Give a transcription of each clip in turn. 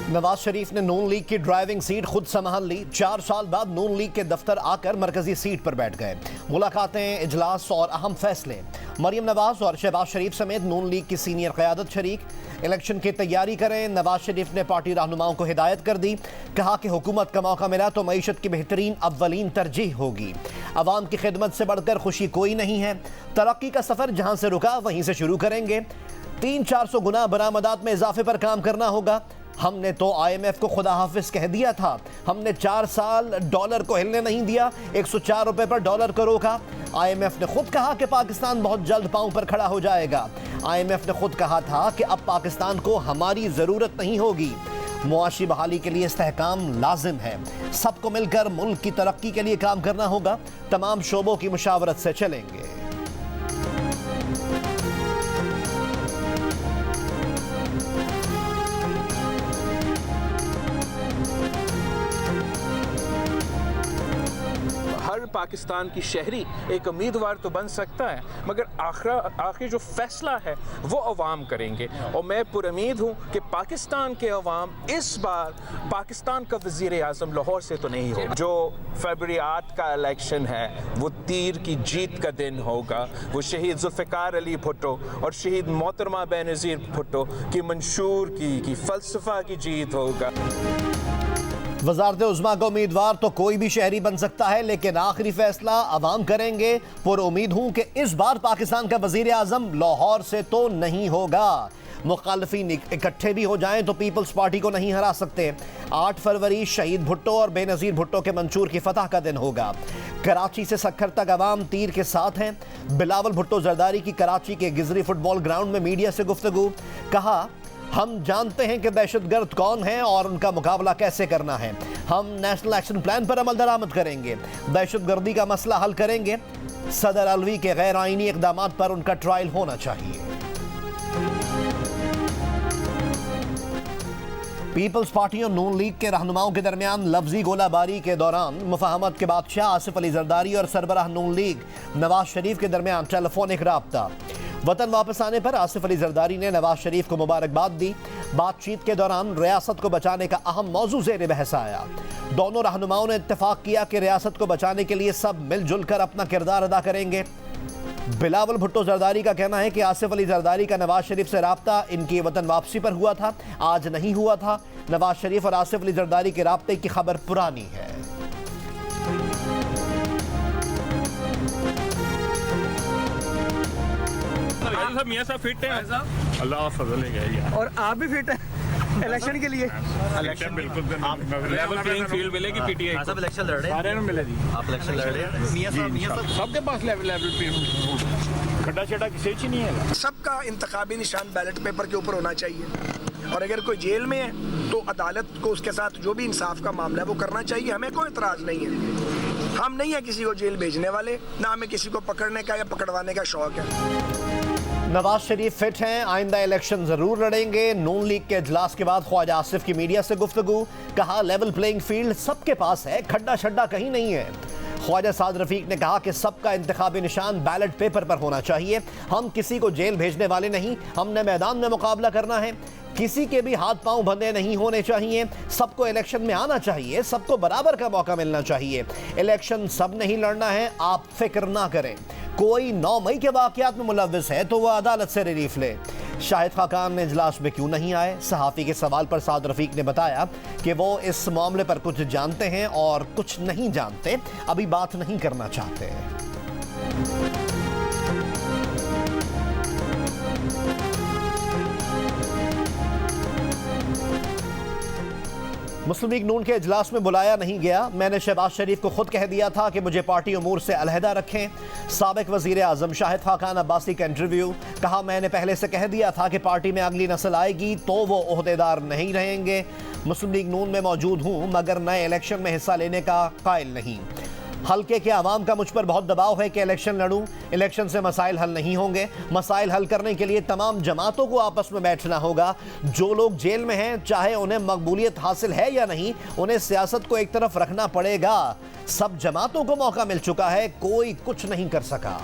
नवाज शरीफ ने नून लीग की driving seat खुद संभाल ली। 4 साल बाद नून लीग के दफ्तर आकर मरकजी सीट पर बैठ गए। मुलाकातें, इजलास और अहम फैसले। मरियम नवाज और शहबाज शरीफ समेत नून लीग की सीनियर क़यादत शरीक। इलेक्शन की तैयारी करें। नवाज शरीफ ने पार्टी रहनुमाओं को हिदायत कर दी। कहा कि हुकूमत का मौका मिला तो मईशत की बेहतरीन अव्वलीन तरजीह होगी। अवाम की खिदमत से बढ़कर खुशी कोई नहीं है। तरक्की का सफ़र जहाँ से रुका वहीं से शुरू करेंगे। 300-400 गुना बरामदात में इजाफे पर काम करना होगा। हमने तो IMF को खुदा हाफिज कह दिया था। हमने 4 साल डॉलर को हिलने नहीं दिया। 104 रुपए पर डॉलर को रोका। IMF ने खुद कहा कि पाकिस्तान बहुत जल्द पांव पर खड़ा हो जाएगा। IMF ने खुद कहा था कि अब पाकिस्तान को हमारी ज़रूरत नहीं होगी। मुआशी बहाली के लिए इस्तेहकाम लाजिम है। सबको मिलकर मुल्क की तरक्की के लिए काम करना होगा। तमाम शोबों की मुशावरत से चलेंगे। पाकिस्तान की शहरी एक उम्मीदवार तो बन सकता है, मगर आखिर जो फैसला है वो अवाम करेंगे। और मैं पुरुमीद हूँ कि पाकिस्तान के अवाम इस बार पाकिस्तान का वज़ीर आज़म लाहौर से तो नहीं होगा। जो फरवरी 8 का इलेक्शन है वो तीर की जीत का दिन होगा। वो शहीद जुल्फ़िकार अली भुट्टो और शहीद मोहतरमा बेनज़ीर भुट्टो की मंशूर की फ़लसफ़ा की जीत होगा। वज़ारत उज़्मा का उम्मीदवार तो कोई भी शहरी बन सकता है, लेकिन आखिरी फैसला अवाम करेंगे। पर उम्मीद हूँ कि इस बार पाकिस्तान का वज़ीर आज़म लाहौर से तो नहीं होगा। मुखालफिन इकट्ठे भी हो जाएं तो पीपल्स पार्टी को नहीं हरा सकते। 8 फरवरी शहीद भुट्टो और बेनज़ीर भुट्टो के मंशूर की फतह का दिन होगा। कराची से सक्खर तक अवाम तीर के साथ हैं। बिलावल भुट्टो जरदारी की कराची के गिजरी फुटबॉल ग्राउंड में मीडिया से गुफ्तगू। कहा, हम जानते हैं कि दहशतगर्द कौन है और उनका मुकाबला कैसे करना है। हम नेशनल एक्शन प्लान पर अमल दरामद करेंगे। दहशतगर्दी का मसला हल करेंगे। सदर अलवी के गैर आईनी इक़दामात पर उनका ट्रायल होना चाहिए। पीपल्स पार्टी और नून लीग के रहनुमाओं के दरमियान लफ्जी गोलाबारी के दौरान मुफाहमत के बादशाह आसिफ अली जरदारी और सरबराह नून लीग नवाज शरीफ के दरमियान टेलीफोनिक राब्ता। वतन वापस आने पर आसिफ अली जरदारी ने नवाज शरीफ को मुबारकबाद दी। बातचीत के दौरान रियासत को बचाने का अहम मौजू ज़ेर बहस आया। दोनों रहनुमाओं ने इत्तेफाक किया कि रियासत को बचाने के लिए सब मिलजुल कर अपना किरदार अदा करेंगे। बिलावल भुट्टो जरदारी का कहना है कि आसिफ अली जरदारी का नवाज शरीफ से राब्ता इनकी वतन वापसी पर हुआ था, आज नहीं हुआ था। नवाज शरीफ और आसिफ अली जरदारी के राब्ते की खबर पुरानी है। मियां साहब फिट हैं, अल्लाह फजल है। और आप भी फिट हैं इलेक्शन के लिए? इलेक्शन बिल्कुल लेवल प्लेइंग फील्ड मिलेगी पीटीआई। सब इलेक्शन लड़ रहे हैं, सारे में मिलेगी। आप इलेक्शन लड़ रहे हैं? मियां साहब सबके पास लेवल खड्डा छड्डा किसी ही नहीं है। सबका इंतखाबी निशान बैलेट पेपर के ऊपर होना चाहिए। और अगर कोई जेल में है तो अदालत को उसके साथ जो भी इंसाफ का मामला है वो करना चाहिए। हमें कोई एतराज़ नहीं है। हम नहीं है किसी को जेल भेजने वाले, ना हमें किसी को पकड़ने का या पकड़वाने का शौक है। नवाज शरीफ फिट हैं, आइंदा इलेक्शन जरूर लड़ेंगे। नून लीग के इजलास के बाद ख्वाजा आसिफ की मीडिया से गुफ्तगू। कहा, लेवल प्लेइंग फील्ड सबके पास है, खड्डा शड्डा कहीं नहीं है। ख्वाजा साद रफीक ने कहा कि सबका इंतखाबी निशान बैलेट पेपर पर होना चाहिए। हम किसी को जेल भेजने वाले नहीं, हमने मैदान में मुकाबला करना है। किसी के भी हाथ पांव बंधे नहीं होने चाहिए। सबको इलेक्शन में आना चाहिए, सबको बराबर का मौका मिलना चाहिए। इलेक्शन सब नहीं लड़ना है, आप फिक्र ना करें। कोई 9 मई के वाकयात में मुलव्विस है तो वह अदालत से रिलीफ ले। शाहिद खाकान ने इजलास में क्यों नहीं आए? सहाफ़ी के सवाल पर साद रफीक ने बताया कि वो इस मामले पर कुछ जानते हैं और कुछ नहीं जानते, अभी बात नहीं करना चाहते। मुस्लिम लीग नून के इजलास में बुलाया नहीं गया। मैंने शहबाज शरीफ को खुद कह दिया था कि मुझे पार्टी उमूर से अलहदा रखें। साबिक वज़ीर आज़म शाहिद खाकान अब्बासी का इंटरव्यू। कहा, मैंने पहले से कह दिया था कि पार्टी में अगली नस्ल आएगी तो वो ओहदेदार नहीं रहेंगे। मुस्लिम लीग नून में मौजूद हूँ मगर नए इलेक्शन में हिस्सा लेने का कायल नहीं। हल्के के आवाम का मुझ पर बहुत दबाव है कि इलेक्शन लड़ूं। इलेक्शन से मसाइल हल नहीं होंगे। मसाइल हल करने के लिए तमाम जमातों को आपस में बैठना होगा। जो लोग जेल में हैं, चाहे उन्हें मकबूलियत हासिल है या नहीं, उन्हें सियासत को एक तरफ रखना पड़ेगा। सब जमातों को मौका मिल चुका है, कोई कुछ नहीं कर सका।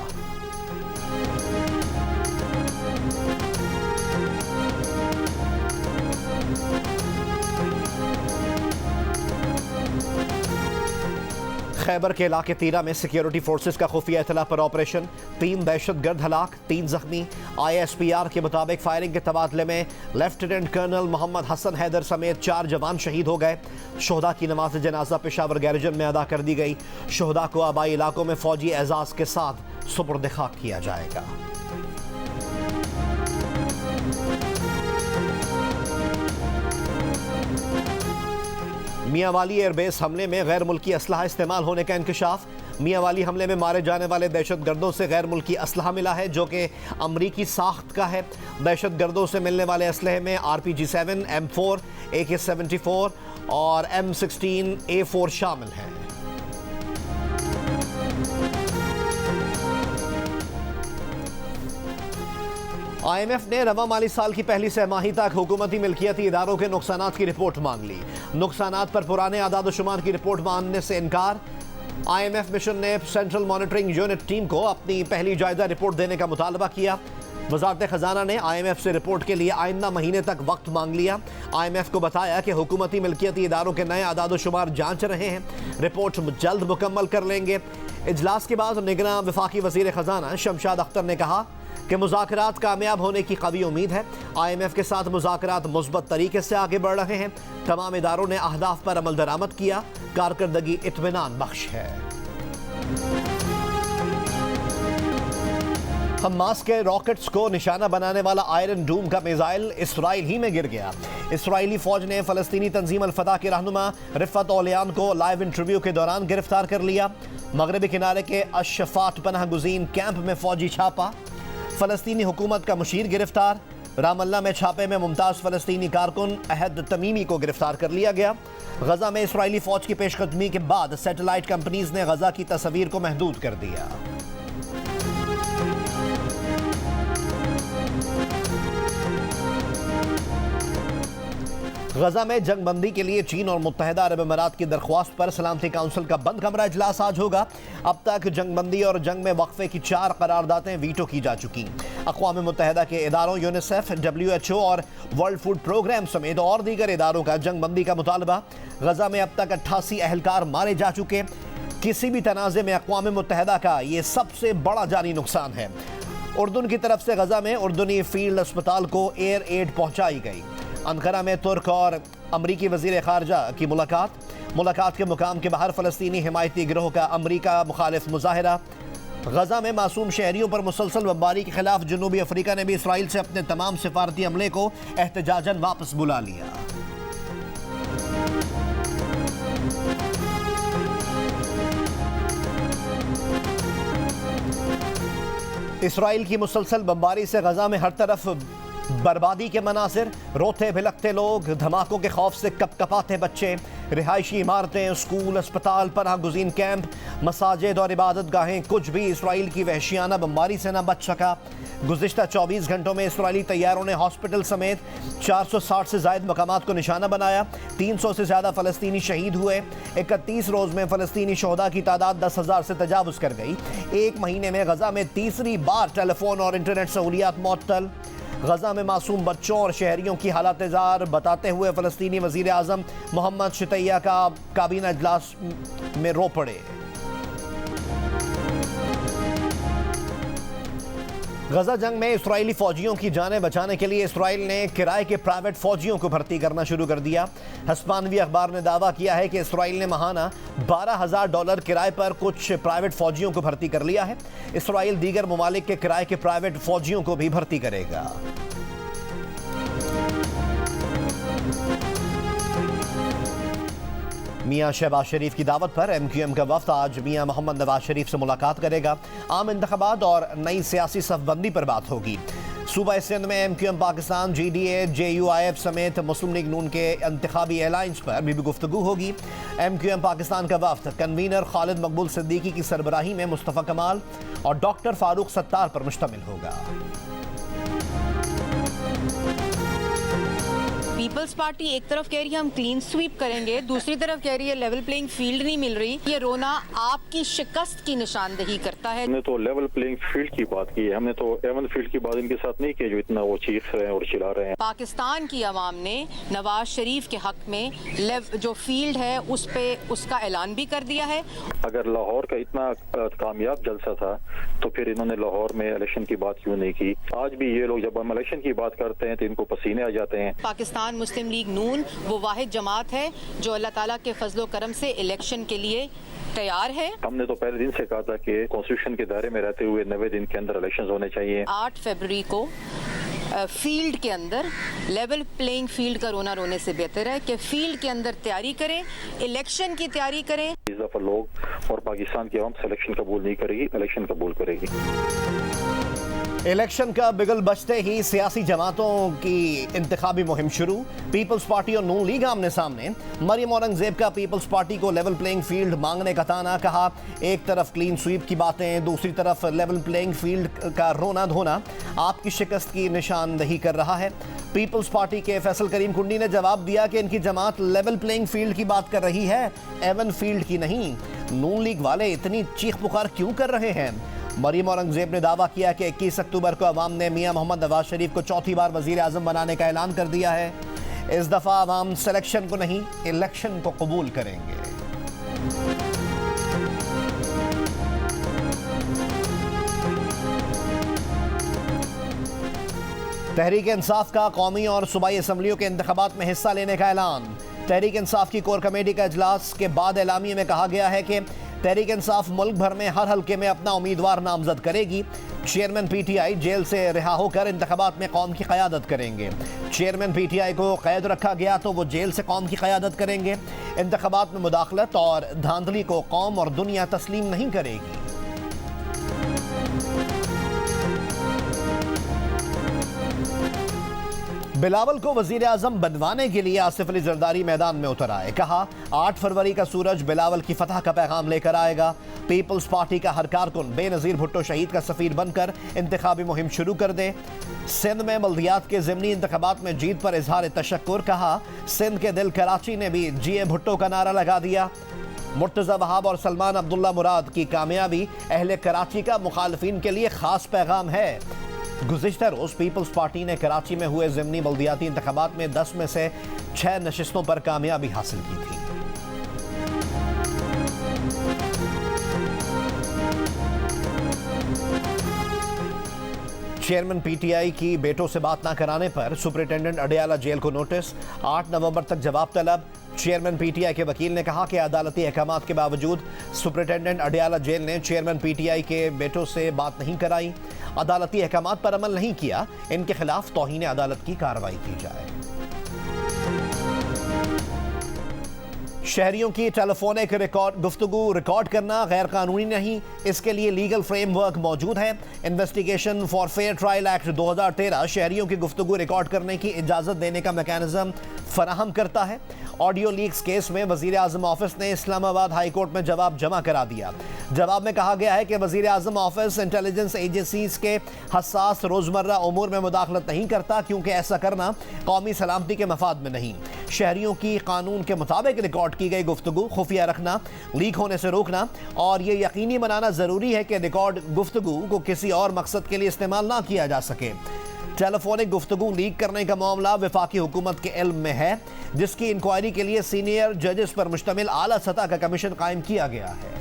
खैबर के इलाके तीरा में सिक्योरिटी फोर्सेस का खुफिया इतला पर ऑपरेशन, 3 दहशतगर्द हलाक, 3 जख्मी। ISPR के मुताबिक फायरिंग के तबादले में लेफ्टिनेंट कर्नल मोहम्मद हसन हैदर समेत 4 जवान शहीद हो गए। शोहदा की नमाज जनाजा पेशावर गैरिजन में अदा कर दी गई। शोहदा को आबाई इलाकों में फौजी एजाज के साथ सुपुर्द खाक किया जाएगा। मियांवाली एयरबेस हमले में गैर मुल्की असलहा इस्तेमाल होने का इंकशाफ। मियांवाली हमले में मारे जाने वाले दहशतगर्दों से गैर मुल्की असलहा मिला है जो कि अमरीकी साख्त का है। दहशतगर्दों से मिलने वाले असलहे में RPG-7, M4, AK-74 और M16 A4 शामिल हैं। IMF ने रवा माली साल की पहली सहमाही तक हुकूमती मिल्कियती इदारों के नुकसानात की रिपोर्ट मांग ली। नुकसानात पर पुराने आदाद-ओ-शुमार की रिपोर्ट मांगने से इनकार। IMF मिशन ने सेंट्रल मॉनिटरिंग यूनिट टीम को अपनी पहली जायजा रिपोर्ट देने का मुतालबा किया। वजारत खजाना ने IMF से रिपोर्ट के लिए आइंदा महीने तक वक्त मांग लिया। IMF को बताया कि हुकूमती मिल्कियती इदारों के नए आदाद-ओ-शुमार जांच रहे हैं, रिपोर्ट जल्द मुकम्मल कर लेंगे। इजलास के बाद निगरान वफाकी वजीर खजाना शमशाद अख्तर ने कहा कि मुज़ाकरात कामयाब होने की कवी उम्मीद है। IMF के साथ मुज़ाकरात मुस्बत तरीके से आगे बढ़ रहे हैं। तमाम इदारों ने अहदाफ पर अमल दरामद किया। कारकर्दगी इत्मीनान बख्श है। हमास के रॉकेट्स को निशाना बनाने वाला आयरन डूम का मिसाइल इसराइल ही में गिर गया। इसराइली फौज ने फलस्तीनी तंजीम अल-फतह के रहनुमा रिफत ओलियान को लाइव इंटरव्यू के दौरान गिरफ्तार कर लिया। मगरबी किनारे के अशफात पनाह गुज़ीन कैंप में फौजी छापा। फलस्तीनी हुकूमत का मुशीर गिरफ्तार। रामल्ला में छापे में मुमताज़ फलस्तीनी कारकुन अहद तमीमी को गिरफ्तार कर लिया गया। गजा में इसराइली फौज की पेशकदमी के बाद सैटेलाइट कंपनीज ने गजा की तस्वीर को महदूद कर दिया। गजा में जंगबंदी के लिए चीन और मुत्तहिदा अरब अमीरात की दरख्वास्त पर सलामती काउंसिल का बंद कमरा इजलास आज होगा। अब तक जंगबंदी और जंग में वक्फे की 4 करारदादें वीटो की जा चुकी। अक़वाम मुत्तहिदा के इदारों यूनिसेफ, WHO और वर्ल्ड फूड प्रोग्राम समेत और दीगर इदारों का जंगबंदी का मुतालबा। गजा में अब तक 88 अहलकार मारे जा चुके। किसी भी तनाज़े में अक़वाम मुत्तहिदा का ये सबसे बड़ा जानी नुकसान है। उर्दून की तरफ से गजा में उर्दूनी फील्ड अस्पताल को एयर एड पहुँचाई गई। अंकारा में तुर्क और अमरीकी वज़ीर ख़ारजा की मुलाकात के मुकाम के बाहर फ़लस्तीनी हिमायती गिरोह का अमरीका मुखालिफ मुज़ाहिरा। गजा में मासूम शहरियों पर मुसलसल बमबारी के खिलाफ जनूबी अफ्रीका ने भी इसराइल से अपने तमाम सिफारती अमले को एहतजाजन वापस बुला लिया। इसराइल की मुसलसल बमबारी से गजा में हर तरफ बर्बादी के मनासिर, रोते भिलकते लोग, धमाकों के खौफ से कपकपाते बच्चे, रिहायशी इमारतें, स्कूल, अस्पताल, पनाह गुज़ीन कैंप, मसाजिद और इबादत गाहें, कुछ भी इसराइल की वहशियाना बमबारी से न बच सका। गुज़िश्ता 24 घंटों में इसराइली तैयारों ने हॉस्पिटल समेत 460 से ज़ायद मकामात को निशाना बनाया। 300 से ज़्यादा फ़लस्तीनी शहीद हुए। 31 रोज़ में फ़लस्तीनी शोहदा की तादाद 10,000 से तजावुज़ कर गई। एक महीने में गजा में तीसरी बार टेलीफोन और इंटरनेट सहूलियात मुअत्तल। गजा में मासूम बच्चों और शहरियों की हालत ज़ार बताते हुए फ़लस्तीनी वज़ीर आज़म मोहम्मद शतैया का काबीना इजलास में रो पड़े। गजा जंग में इसराइली फ़ौजियों की जानें बचाने के लिए इसराइल ने किराए के प्राइवेट फ़ौजियों को भर्ती करना शुरू कर दिया। हस्पानवी अखबार ने दावा किया है कि इसराइल ने माहाना $12,000 किराए पर कुछ प्राइवेट फ़ौजियों को भर्ती कर लिया है। इसराइल दीगर ममालिक के किराए के प्राइवेट फ़ौजियों को भी भर्ती करेगा। मियां शहबाज शरीफ की दावत पर MQM का वफ्द आज मियां मोहम्मद नवाज शरीफ से मुलाकात करेगा। आम इंतखाबात और नई सियासी सफबंदी पर बात होगी। सूबा सिंध में MQM पाकिस्तान, GDA, JUIF समेत मुस्लिम लीग नून के इंतखाबी अलायंस पर भी गुफ्तगू होगी। MQM पाकिस्तान का वफ्द कन्वीनर खालिद मकबूल सिद्दीकी की सरबराही में मुस्तफ़ा कमाल और डॉक्टर फारूक सत्तार पर मुश्तमिल होगा। पीपल्स पार्टी एक तरफ कह रही है हम क्लीन स्वीप करेंगे, दूसरी तरफ कह रही है लेवल प्लेइंग फील्ड नहीं मिल रही। ये रोना आपकी शिकस्त की निशानदेही करता है। हमने तो लेवल प्लेइंग फील्ड की बात की है, हमने तो एवन फील्ड की बात इनके साथ नहीं की जो इतना वो चीख रहे हैं और चिल्ला रहे हैं। पाकिस्तान की आवाम ने नवाज शरीफ के हक में जो फील्ड है उस पे उसका ऐलान भी कर दिया है। अगर लाहौर का इतना कामयाब जलसा था तो फिर इन्होंने लाहौर में इलेक्शन की बात क्यों नहीं की? आज भी ये लोग जब हम इलेक्शन की बात करते हैं तो इनको पसीने आ जाते हैं। पाकिस्तान मुस्लिम लीग नून वो वाहिद जमात है जो अल्लाह ताला के फजलो करम से इलेक्शन के लिए तैयार है। हमने तो पहले दिन से कहा था कि कॉन्स्टिट्यूशन के दायरे में रहते हुए 90 दिन के अंदर इलेक्शन होने चाहिए। 8 फरवरी को फील्ड के अंदर लेवल प्लेइंग फील्ड का रोना रोने से बेहतर है कि फील्ड के अंदर तैयारी करें, इलेक्शन की तैयारी करें। इस दफा लोग और पाकिस्तान की आवाम सिलेक्शन कबूल नहीं करेगी, इलेक्शन कबूल करेगी। इलेक्शन का बिगल बजते ही सियासी जमातों की इंतखाबी मुहिम शुरू। पीपल्स पार्टी और नून लीग आमने सामने। मरियम औरंगजेब का पीपल्स पार्टी को लेवल प्लेइंग फील्ड मांगने का ताना। कहा एक तरफ क्लीन स्वीप की बातें, दूसरी तरफ लेवल प्लेइंग फील्ड का रोना धोना आपकी शिकस्त की निशानदही कर रहा है। पीपल्स पार्टी के फैसल करीम कुंडी ने जवाब दिया कि इनकी जमात लेवल प्लेइंग फील्ड की बात कर रही है, एवन फील्ड की नहीं। नून लीग वाले इतनी चीख पुकार क्यों कर रहे हैं? मरियम औरंगजेब ने दावा किया कि 21 अक्टूबर को अवाम ने मियां मोहम्मद नवाज शरीफ को चौथी बार वजीर आजम बनाने का ऐलान कर दिया है। इस दफा अवाम सिलेक्शन को नहीं, इलेक्शन को कबूल करेंगे। तहरीक इंसाफ का कौमी और सूबाई असम्बलियों के इंतखाबात में हिस्सा लेने का ऐलान। तहरीक इंसाफ की कोर कमेटी का इजलास के बाद एलामिये में कहा गया है कि तहरीक इंसाफ मुल्क भर में हर हल्के में अपना उम्मीदवार नामजद करेगी। चेयरमैन पीटीआई जेल से रिहा होकर इंतखाबात में कौम की क़यादत करेंगे। चेयरमैन पीटीआई को कैद रखा गया तो वो जेल से कौम की क़यादत करेंगे। इंतखाबात में मुदाखलत और धांधली को कौम और दुनिया तस्लीम नहीं करेगी। बिलावल को वजीर आजम बनवाने के लिए आसिफ अली जरदारी मैदान में उतर आए। कहा 8 फरवरी का सूरज बिलावल की फतह का पैगाम लेकर आएगा। पीपल्स पार्टी का हर कारकुन बेनजीर भुट्टो शहीद का सफीर बनकर इंतखाबी मुहिम शुरू कर दे। सिंध में बल्दियात के ज़िमनी इंतखाबात में जीत पर इजहार तशक्कुर। कहा सिंध के दिल कराची ने भी जीए भुट्टो का नारा लगा दिया। मुर्तज़ा वहाब और सलमान अब्दुल्ला मुराद की कामयाबी अहले कराची का मुखालफिन के लिए खास पैगाम है। गुज़िश्ता रोज़ पीपल्स पार्टी ने कराची में हुए ज़िमनी बल्दियाती इंतखाबात में 10 में से 6 नशिस्तों पर कामयाबी हासिल की थी। चेयरमैन पीटीआई की बेटों से बात ना कराने पर सुपरिटेंडेंट अडियाला जेल को नोटिस। 8 नवंबर तक जवाब तलब। चेयरमैन पीटीआई के वकील ने कहा कि अदालती अहकामात के बावजूद सुपरिटेंडेंट अडियाला जेल ने चेयरमैन पीटीआई के बेटों से बात नहीं कराई, अदालती अहकामात पर अमल नहीं किया। इनके खिलाफ तौहीन अदालत की कार्रवाई की जाए। शहरियों की टेलीफोनिक गुफ्तगू रिकॉर्ड करना गैर कानूनी नहीं, इसके लिए लीगल फ्रेमवर्क मौजूद है। Investigation for fair trial act 2013 शहरियों की गुफ्तगू रिकॉर्ड करने की इजाज़त देने का मैकेनिज्म फराहम करता है। ऑडियो लीक्स केस में वजीर आजम ऑफिस ने इस्लामाबाद हाई कोर्ट में जवाब जमा करा दिया। जवाब में कहा गया है कि वजीर आजम ऑफिस इंटेलिजेंस एजेंसीज के हसास रोज़मर्रा उमूर में मुदाखलत नहीं करता, क्योंकि ऐसा करना कौमी सलामती के मफाद में नहीं। शहरियों की कानून के मुताबिक रिकॉर्ड की गई गुफ्तगू खुफिया रखना, लीक होने से रोकना और ये यकीनी बनाना ज़रूरी है कि रिकॉर्ड गुफ्तगू को किसी और मकसद के लिए इस्तेमाल ना किया जा सके। टेलीफोनिक गुफ्तगू लीक करने का मामला वफाकी हुकूमत के इल्म में है, जिसकी इंक्वायरी के लिए सीनियर जजेस पर मुश्तमिल आला सतह का कमीशन कायम किया गया है।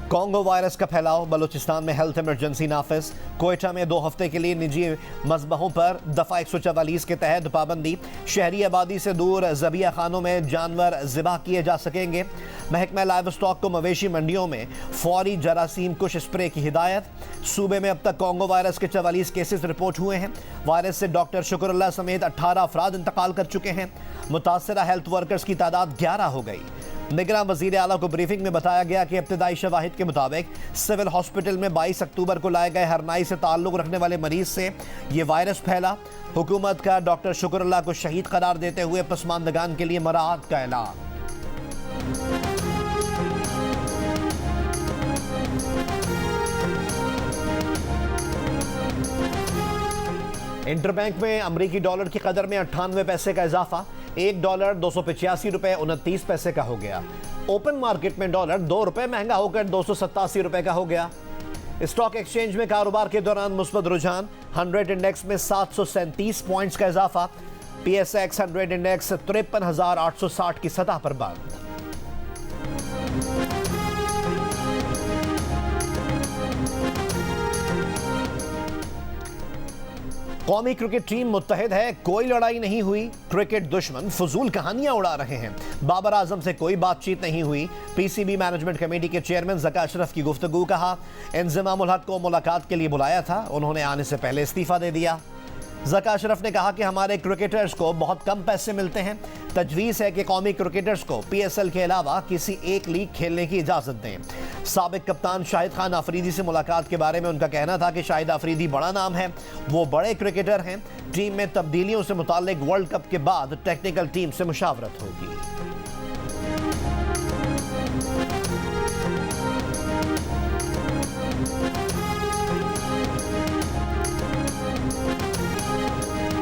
कोंगो वायरस का फैलाव, बलूचिस्तान में हेल्थ इमरजेंसी नाफिज। कोयटा में 2 हफ्ते के लिए निजी मज़बहों पर दफ़ा 144 के तहत पाबंदी। शहरी आबादी से दूर ज़बिया खानों में जानवर ज़िबा किए जा सकेंगे। महकमा लाइव स्टॉक को मवेशी मंडियों में फौरी जरासीम कुश स्प्रे की हिदायत। सूबे में अब तक कोंगो वायरस के 44 केसेस रिपोर्ट हुए हैं। वायरस से डॉक्टर शुक्रल्ला समेत 18 अफराद इंतकाल कर चुके हैं। मुतासरा हेल्थ वर्कर्स की तादाद 11 हो गई। निगरान वज़ीर आला को ब्रीफिंग में बताया गया कि इब्तदाई शवाहिद के मुताबिक सिविल हॉस्पिटल में 22 अक्टूबर को लाए गए हरनाई से ताल्लुक़ रखने वाले मरीज से ये वायरस फैला। हुकूमत का डॉक्टर शुक्रल्ला को शहीद करार देते हुए पसमानदगान के लिए मराहत का ऐलान। इंटरबैंक में अमरीकी डॉलर की कदर में 98 पैसे का इजाफा, $1 285.29 का हो गया। ओपन मार्केट में डॉलर ₹2 महंगा होकर ₹287 का हो गया। स्टॉक एक्सचेंज में कारोबार के दौरान मुस्बत रुझान, 100 इंडेक्स में 737 पॉइंट्स का इजाफा, PSX 100 इंडेक्स 53,860 की सतह पर बंद। कौमी क्रिकेट टीम मुत्तहिद है, कोई लड़ाई नहीं हुई, क्रिकेट दुश्मन फजूल कहानियां उड़ा रहे हैं, बाबर आजम से कोई बातचीत नहीं हुई, PCB मैनेजमेंट कमेटी के चेयरमैन ज़का अशरफ की गुफ्तगू, कहा इंज़मामुल हक को मुलाकात के लिए बुलाया था, उन्होंने आने से पहले इस्तीफा दे दिया। ज़का अशरफ ने कहा कि हमारे क्रिकेटर्स को बहुत कम पैसे मिलते हैं, तजवीज़ है कि कौमी क्रिकेटर्स को PSL के अलावा किसी एक लीग खेलने की इजाज़त दें। साबिक कप्तान शाहिद खान अफरीदी से मुलाकात के बारे में उनका कहना था कि शाहिद अफरीदी बड़ा नाम है, वो बड़े क्रिकेटर हैं, टीम में तब्दीलियों से मुताल्लिक वर्ल्ड कप के बाद टेक्निकल टीम से मुशावरत होगी।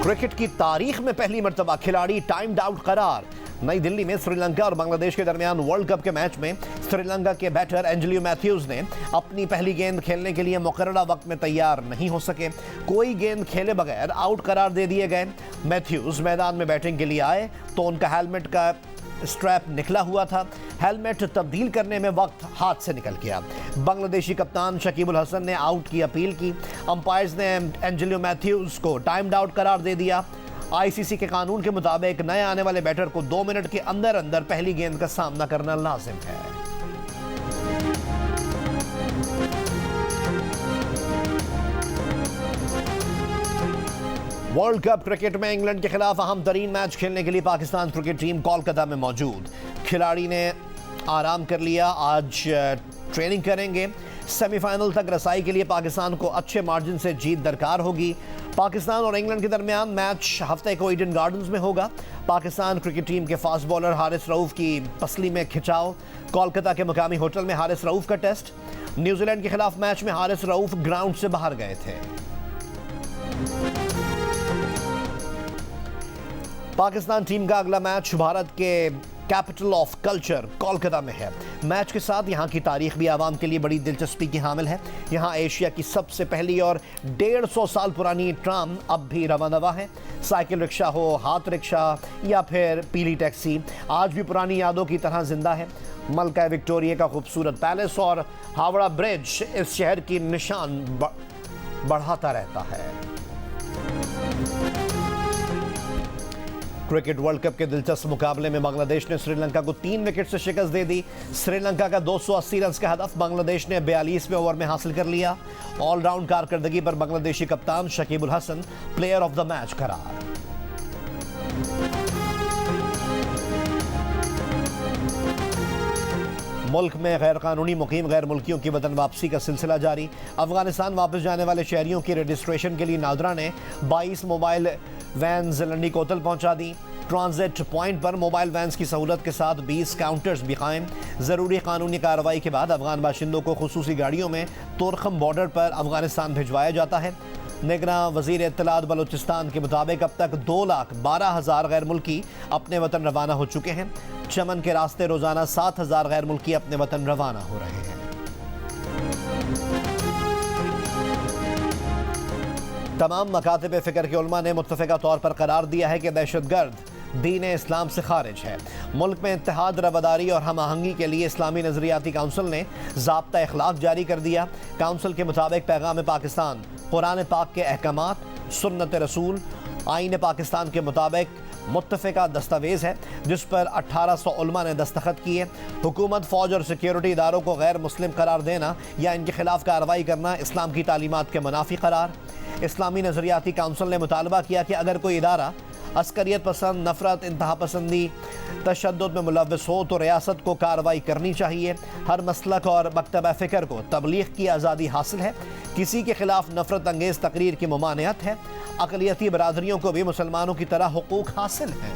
क्रिकेट की तारीख में पहली मर्तबा खिलाड़ी टाइम्ड आउट करार। नई दिल्ली में श्रीलंका और बांग्लादेश के दरमियान वर्ल्ड कप के मैच में श्रीलंका के बैटर एंजेलियो मैथ्यूज ने अपनी पहली गेंद खेलने के लिए मुकर्ररा वक्त में तैयार नहीं हो सके, कोई गेंद खेले बगैर आउट करार दे दिए गए। मैथ्यूज मैदान में बैटिंग के लिए आए तो उनका हेलमेट का स्ट्रैप निकला हुआ था, हेलमेट तब्दील करने में वक्त हाथ से निकल गया। बांग्लादेशी कप्तान शकीबुल हसन ने आउट की अपील की, अंपायर्स ने एंजेलियो मैथ्यूज को टाइम्ड आउट करार दे दिया। ICC के कानून के मुताबिक नए आने वाले बैटर को 2 मिनट के अंदर अंदर पहली गेंद का सामना करना लाजिम है। वर्ल्ड कप क्रिकेट में इंग्लैंड के खिलाफ अहम तरीन मैच खेलने के लिए पाकिस्तान क्रिकेट टीम कोलकाता में मौजूद। खिलाड़ी ने आराम कर लिया, आज ट्रेनिंग करेंगे। सेमीफाइनल तक रसाई के लिए पाकिस्तान को अच्छे मार्जिन से जीत दरकार होगी। पाकिस्तान और इंग्लैंड के दरमियान मैच हफ्ते को ईडन गार्डन्स में होगा। पाकिस्तान क्रिकेट टीम के फास्ट बॉलर हारिस रऊफ की पसली में खिंचाव, कोलकाता के मुकामी होटल में हारिस रऊफ का टेस्ट। न्यूजीलैंड के खिलाफ मैच में हारिस रऊफ ग्राउंड से बाहर गए थे। पाकिस्तान टीम का अगला मैच भारत के कैपिटल ऑफ कल्चर कोलकाता में है। मैच के साथ यहाँ की तारीख भी आवाम के लिए बड़ी दिलचस्पी की हामिल है। यहाँ एशिया की सबसे पहली और 150 साल पुरानी ट्राम अब भी रवानवा है। साइकिल रिक्शा हो, हाथ रिक्शा या फिर पीली टैक्सी आज भी पुरानी यादों की तरह जिंदा है। मलका विक्टोरिया का खूबसूरत पैलेस और हावड़ा ब्रिज इस शहर की निशान बढ़ाता रहता है। क्रिकेट वर्ल्ड कप के दिलचस्प मुकाबले में बांग्लादेश ने श्रीलंका को 3 विकेट से शिकस्त दे दी। श्रीलंका का 280 रन का हदफ बांग्लादेश ने 42वें ओवर में हासिल कर लिया। ऑलराउंड कारकर्दगी पर बांग्लादेशी कप्तान Shakibul Hasan player of the match करार। मुल्क में गैर कानूनी मुकीम गैर मुल्कियों की वतन वापसी का सिलसिला जारी। अफगानिस्तान वापस जाने वाले शहरियों की रजिस्ट्रेशन के लिए नादरा ने 22 मोबाइल वैन जिलंडी कोतल पहुंचा दी। ट्रांजिट पॉइंट पर मोबाइल वैन्स की सहूलत के साथ 20 काउंटर्स भी कायम। ज़रूरी कानूनी कार्रवाई के बाद अफगान बाशिंदों को खुसूसी गाड़ियों में तोरखम बॉर्डर पर अफगानिस्तान भिजवाया जाता है। निगरान वज़ीर इत्तलात बलूचिस्तान के मुताबिक अब तक 2,12,000 गैर मुल्की अपने वतन रवाना हो चुके हैं। चमन के रास्ते रोजाना 7,000 गैर मुल्की अपने वतन रवाना हो रहे हैं। तमाम मकातिब फ़िक्र के उलमा ने मुत्तफ़िक़ा तौर पर करार दिया है कि दहशतगर्द दीन इस्लाम से खारिज है। मुल्क में इत्तेहाद, रवादारी और हम आहंगी के लिए इस्लामी नज़रियाती काउंसिल ने ज़ाब्ता अखलाक जारी कर दिया। काउंसिल के मुताबिक पैगाम पाकिस्तान कुरान पाक के अहकामात, सुन्नत रसूल, आईन पाकिस्तान के मुताबिक मुत्तफ़िक़ा दस्तावेज़ है जिस पर 1800 उलमा ने दस्तखत किए। हुकूमत, फ़ौज और सिक्योरिटी इदारों को गैर मुस्लिम करार देना या इनके खिलाफ कार्रवाई करना इस्लाम की तालीमात के मुनाफी करार। इस्लामी नज़रियाती काउंसिल ने मुतालबा किया कि अगर कोई इदारा अस्करियत पसंद, नफ़रत, इंतहा पसंदी, तशद्दुद में मुलव्वस हो तो रियासत को कार्रवाई करनी चाहिए। हर मसलक और मकतबा फ़िक्र को तबलीग की आज़ादी हासिल है। किसी के खिलाफ नफ़रत अंगेज़ तकरीर की ममानियत है। अक़लियती बरादरियों को भी मुसलमानों की तरह हुकूक हासिल हैं।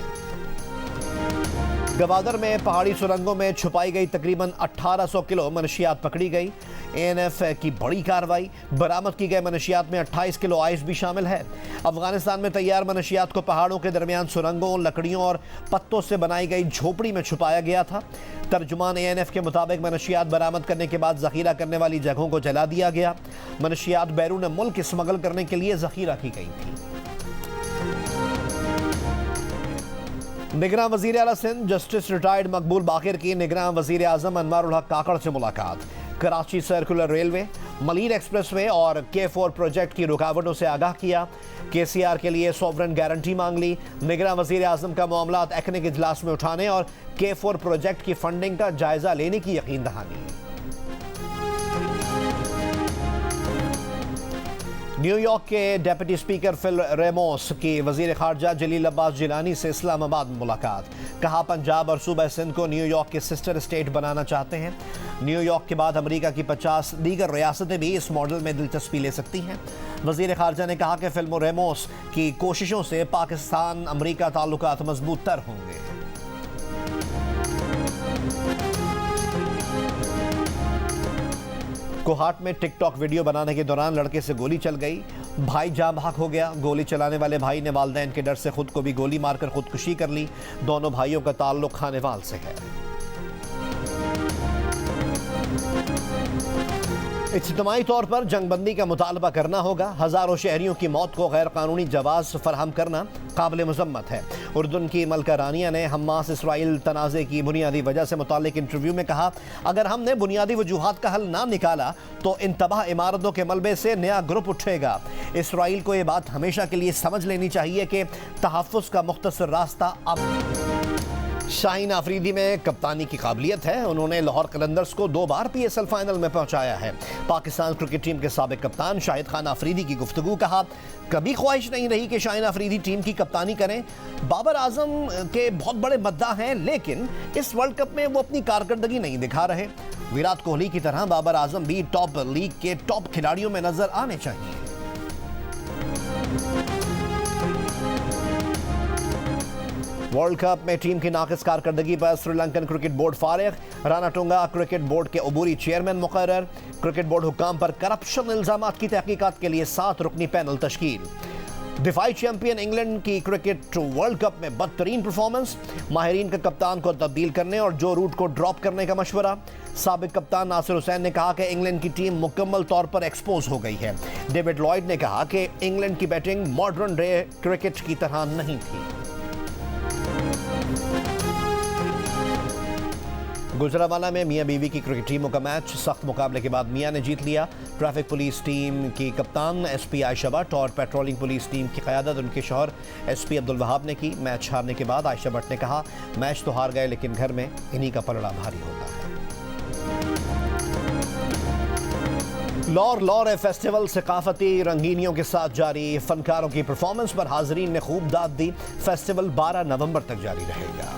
गवादर में पहाड़ी सुरंगों में छुपाई गई तकरीबन 1800 किलो मनशियात पकड़ी गई। एएनएफ की बड़ी कार्रवाई, बरामद की गई मनशियात में 28 किलो आइस भी शामिल है। अफगानिस्तान में तैयार मनशियात को पहाड़ों के दरमियान सुरंगों, लकड़ियों और पत्तों से बनाई गई झोपड़ी में छुपाया गया था। तर्जुमान एएनएफ के मुताबिक मनशियात बरामद करने के बाद जखीरा करने वाली जगहों को जला दिया गया। मनशियात बैरून मुल्क स्मगल करने के लिए जखीरा की गई थी। निगरान वजीर आला सिंध जस्टिस रिटायर्ड मकबूल बाकिर की निगरान वजीर आजम अनवारुल हक काकड़ से मुलाकात। Karachi circular railway, Malir expressway और K4 प्रोजेक्ट की रुकावटों से आगाह किया। KCR के लिए सॉवरन गारंटी मांग ली। निगरान वजीर आजम का मामला एकनिक इजलास में उठाने और K4 प्रोजेक्ट की फंडिंग का जायजा लेने की यकीन दहानी। न्यूयॉर्क के डिप्टी स्पीकर फिल रेमोस की वजीर खारजा जलील अब्बास जिलानी से इस्लामाबाद में मुलाकात। कहा पंजाब और सूबा सिंध को न्यूयॉर्क के सिस्टर स्टेट बनाना चाहते हैं। न्यूयॉर्क के बाद अमेरिका की 50 दीगर रियासतें भी इस मॉडल में दिलचस्पी ले सकती हैं। वजीर खारजा ने कहा कि फिल्म रेमोस की कोशिशों से पाकिस्तान अमेरिका ताल्लुकात मजबूत तर होंगे। कोहाट में टिकटॉक वीडियो बनाने के दौरान लड़के से गोली चल गई। भाई जाँ बहक हो गया। गोली चलाने वाले भाई ने वालिदैन के डर से खुद को भी गोली मारकर खुदकुशी कर ली। दोनों भाइयों का ताल्लुक खानेवाल से है। इज्तिमाई तौर पर जंगबंदी का मुतालबा करना होगा। हजारों शहरियों की मौत को गैर कानूनी जवाज फराहम करना काबिल मजम्मत है। उर्दून की मलका रानिया ने हमास इसराइल तनाज़े की बुनियादी वजह से मुतालिक इंटरव्यू में कहा, अगर हमने बुनियादी वजूहात का हल ना निकाला तो इन तबाह इमारतों के मलबे से नया ग्रुप उठेगा। इसराइल को ये बात हमेशा के लिए समझ लेनी चाहिए कि तहफ़्फ़ुज़ का मुख्तसर रास्ता अब शाहीन आफरीदी में कप्तानी की काबिलियत है। उन्होंने लाहौर कलंदर्स को 2 बार PSL फाइनल में पहुंचाया है। पाकिस्तान क्रिकेट टीम के साबिक कप्तान शाहिद खान आफरीदी की गुफ्तगू। कहा, कभी ख्वाहिश नहीं रही कि शाहीन आफरीदी टीम की कप्तानी करें। बाबर आजम के बहुत बड़े मद्दाह हैं, लेकिन इस वर्ल्ड कप में वो अपनी कारकर्दगी नहीं दिखा रहे। विराट कोहली की तरह बाबर आजम भी टॉप लीग के टॉप खिलाड़ियों में नजर आने चाहिए। वर्ल्ड कप में टीम की नाकिस कारकर्दगी पर श्रीलंकन क्रिकेट बोर्ड फारिग। राना टुंगा क्रिकेट बोर्ड के अबूरी चेयरमैन मुकर्रर। क्रिकेट बोर्ड हुक्काम पर करप्शन इल्जामात की तहकीकात के लिए 7 रुकनी पैनल तश्कील। दिफाई चैंपियन इंग्लैंड की क्रिकेट वर्ल्ड कप में बदतरीन परफॉर्मेंस। माहिरीन का कप्तान को तब्दील करने और जो रूट को ड्रॉप करने का मशवरा। साबिक कप्तान नासिर हुसैन ने कहा कि इंग्लैंड की टीम मुकम्मल तौर पर एक्सपोज हो गई है। डेविड लॉयड ने कहा कि इंग्लैंड की बैटिंग मॉडर्न डे क्रिकेट की तरह नहीं थी। गुजरावाला में मियां बीवी की क्रिकेट टीमों का मैच। सख्त मुकाबले के बाद मियां ने जीत लिया। ट्रैफिक पुलिस टीम की कप्तान SP आयशा भट्ट और पेट्रोलिंग पुलिस टीम की क़यादत उनके शौहर SP अब्दुल वहाब ने की। मैच हारने के बाद आयशा भट्ट ने कहा, मैच तो हार गए लेकिन घर में इन्हीं का पलड़ा भारी होता है। लॉर फेस्टिवल सकाफती रंगीनियों के साथ जारी। फनकारों की परफॉर्मेंस पर हाजरीन ने खूब दाद दी। फेस्टिवल 12 नवंबर तक जारी रहेगा।